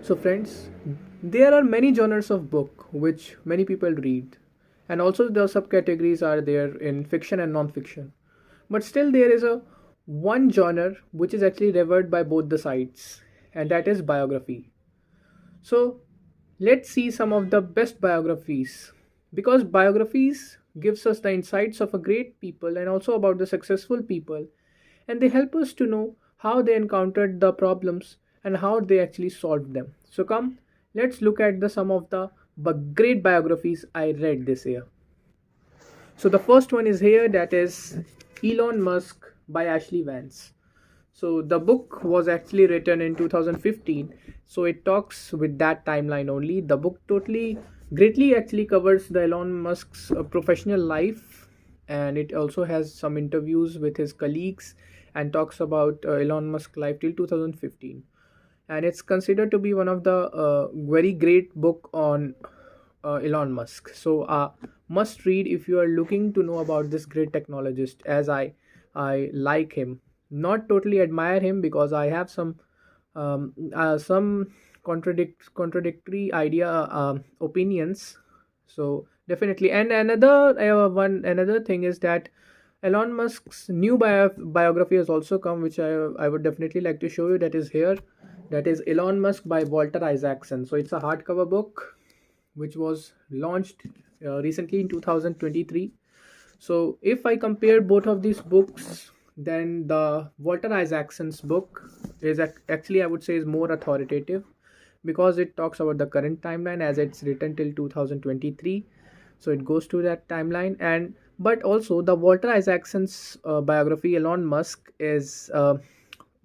So, friends, there are many genres of book which many people read, and also the subcategories are there in fiction and non-fiction. But still, there is a one genre which is actually revered by both the sides, and that is biography. So, let's see some of the best biographies because biographies gives us the insights of a great people and also about the successful people, and they help us to know how they encountered the problems and how they actually solved them. So come, let's look at the some of the great biographies I read this year. So the first one is here, that is Elon Musk by Ashley Vance. So the book was actually written in 2015. So it talks with that timeline only. The book totally greatly actually covers the Elon Musk's professional life, and it also has some interviews with his colleagues and talks about Elon Musk life till 2015. And it's considered to be one of the very great book on Elon Musk. So must read if you are looking to know about this great technologist, as I like him. Not totally admire him because I have some contradictory idea opinions. So definitely, and another thing is that Elon Musk's new biography has also come, which I would definitely like to show you. That is here. That is Elon Musk by Walter Isaacson. So it's a hardcover book which was launched recently in 2023. So if I compare both of these books, then the Walter Isaacson's book is actually, I would say, is more authoritative because it talks about the current timeline as it's written till 2023. So it goes to that timeline, and but also the Walter Isaacson's biography Elon Musk is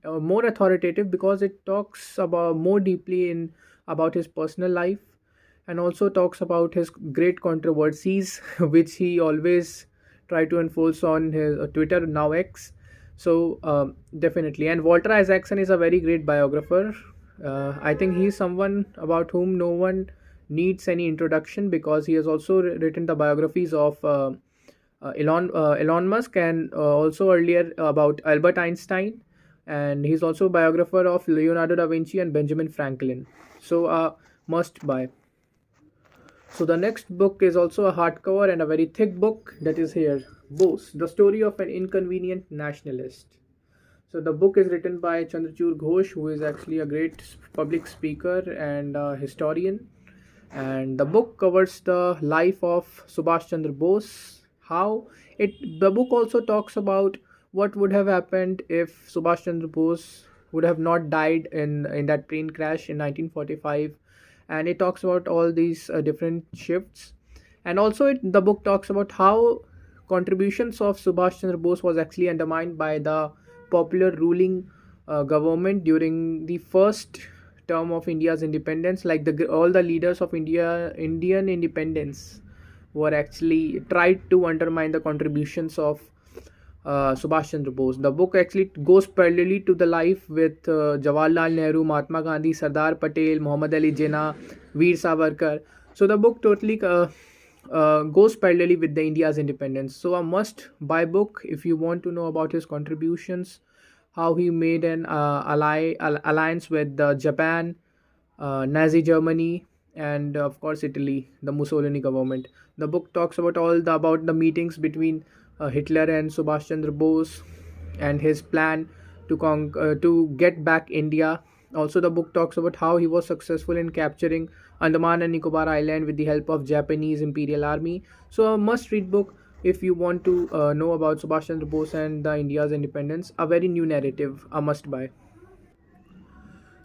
more authoritative because it talks about more deeply in about his personal life, and also talks about his great controversies which he always try to enforce on his Twitter, now X. So definitely, and Walter Isaacson is a very great biographer. I think he is someone about whom no one needs any introduction because he has also written the biographies of Elon Musk, and also earlier about Albert Einstein, and he's also a biographer of Leonardo da Vinci and Benjamin Franklin. So must buy. So the next book is also a hardcover and a very thick book, that is here, Bose, The Story of an Inconvenient Nationalist. So the book is written by Chandrachud Ghosh, who is actually a great public speaker and historian. And the book covers the life of Subhash Chandra Bose. How it the book also talks about what would have happened if Subhash Chandra Bose would have not died in that plane crash in 1945, and it talks about all these different shifts, and also the book talks about how contributions of Subhash Chandra Bose was actually undermined by the popular ruling government during the first term of India's independence. Like all the leaders of Indian independence were actually tried to undermine the contributions of Subhash Chandra Bose. The book actually goes parallelly to the life with Jawaharlal Nehru, Mahatma Gandhi, Sardar Patel, Muhammad Ali Jinnah, Veer Savarkar. So the book totally goes parallelly with the India's independence. So a must-buy book if you want to know about his contributions, how he made an alliance with Japan, Nazi Germany, and of course Italy, the Mussolini government. The book talks about about the meetings between Hitler and Subhash Chandra Bose and his plan to get back India. Also, the book talks about how he was successful in capturing Andaman and Nicobar Island with the help of Japanese Imperial Army. So, a must-read book if you want to know about Subhash Chandra Bose and the India's independence. A very new narrative, a must-buy.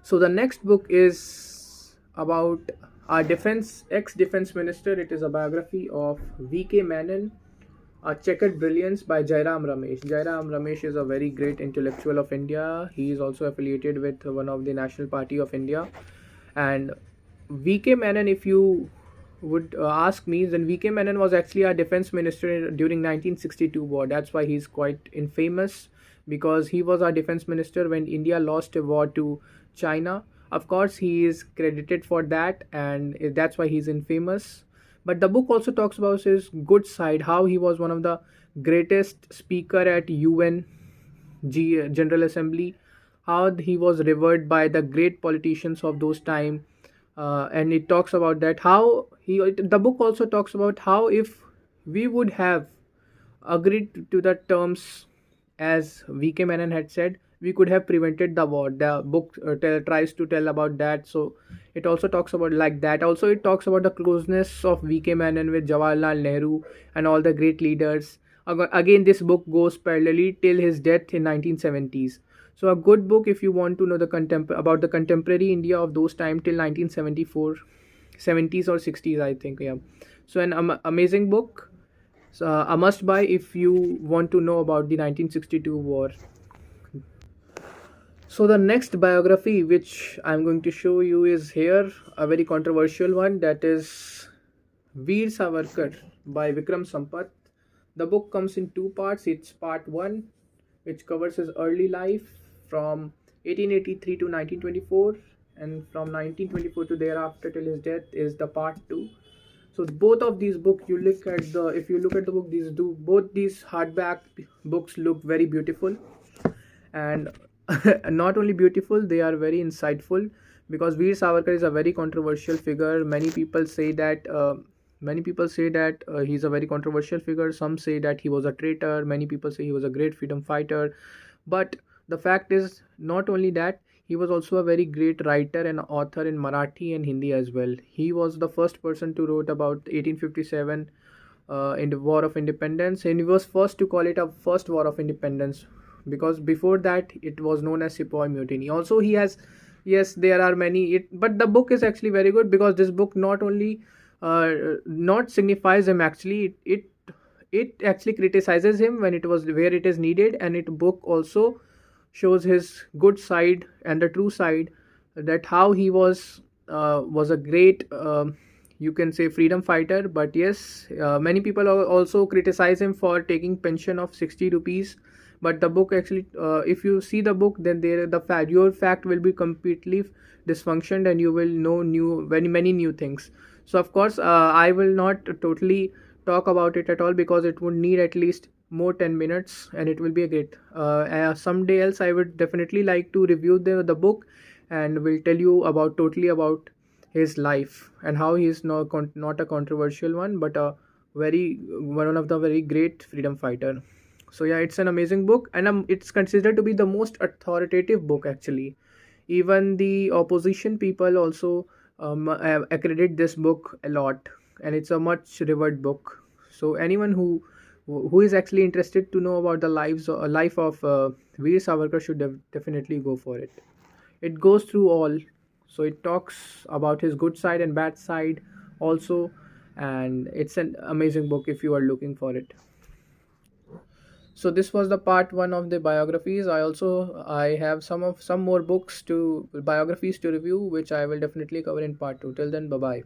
So the next book is about our ex-defense minister. It is a biography of V.K. Manon, A Checkered Brilliance by Jairam Ramesh. Jairam Ramesh is a very great intellectual of India. He is also affiliated with one of the National Party of India. And V.K. Manon, if you would ask me, then V.K. Manon was actually our defense minister during 1962 war. That's why he's quite infamous, because he was our defense minister when India lost a war to China. Of course, he is credited for that, and that's why he's infamous. But the book also talks about his good side, how he was one of the greatest speaker at UN General Assembly, how he was revered by the great politicians of those time. And it talks about that how the book also talks about how if we would have agreed to the terms as VK Menon had said, we could have prevented the war. The book tries to tell about that. So it also talks about like that. Also, it talks about the closeness of VK Menon with Jawaharlal Nehru and all the great leaders. Again, this book goes parallelly till his death in 1970s. So a good book if you want to know the about the contemporary India of those time till 1974, 70s or 60s, I think. Yeah. So an amazing book. So, a must buy if you want to know about the 1962 war. So the next biography which I'm going to show you is here a very controversial one, that is Veer Savarkar by Vikram Sampath. The book comes in two parts. It's part 1 which covers his early life from 1883 to 1924, and from 1924 to thereafter till his death is the part 2. So both of these books, you look at the if you look at the book, both these hardback books look very beautiful, and not only beautiful, they are very insightful, because Veer Savarkar is a very controversial figure. Many people say that he's a very controversial figure. Some say that he was a traitor. Many people say he was a great freedom fighter. But the fact is, not only that, he was also a very great writer and author in Marathi and Hindi as well. He was the first person to wrote about 1857 in the War of Independence, and he was first to call it a first War of Independence, because before that it was known as Sepoy Mutiny. Also, he has, yes, there are many. But the book is actually very good, because this book not only not signifies him actually. It actually criticizes him when it was where it is needed, and it book also shows his good side and the true side, that how he was a great you can say freedom fighter. But yes, many people also criticize him for taking pension of 60 rupees. But the book actually, if you see the book, then your fact will be completely dysfunctioned, and you will know very many new things. So of course, I will not totally talk about it at all, because it would need at least more 10 minutes, and it will be a great someday else I would definitely like to review the book, and will tell you about totally about his life, and how he is not a controversial one, but a very one of the very great freedom fighter. So yeah, it's an amazing book, and it's considered to be the most authoritative book actually. Even the opposition people also accredit this book a lot, and it's a much revered book. So anyone who is actually interested to know about the life of Veer Savarkar should definitely go for it. It goes through all, so it talks about his good side and bad side also, and it's an amazing book if you are looking for it. So this was the part 1 of the biographies. I have some more books to biographies to review, which I will definitely cover in part 2. Till then, bye bye.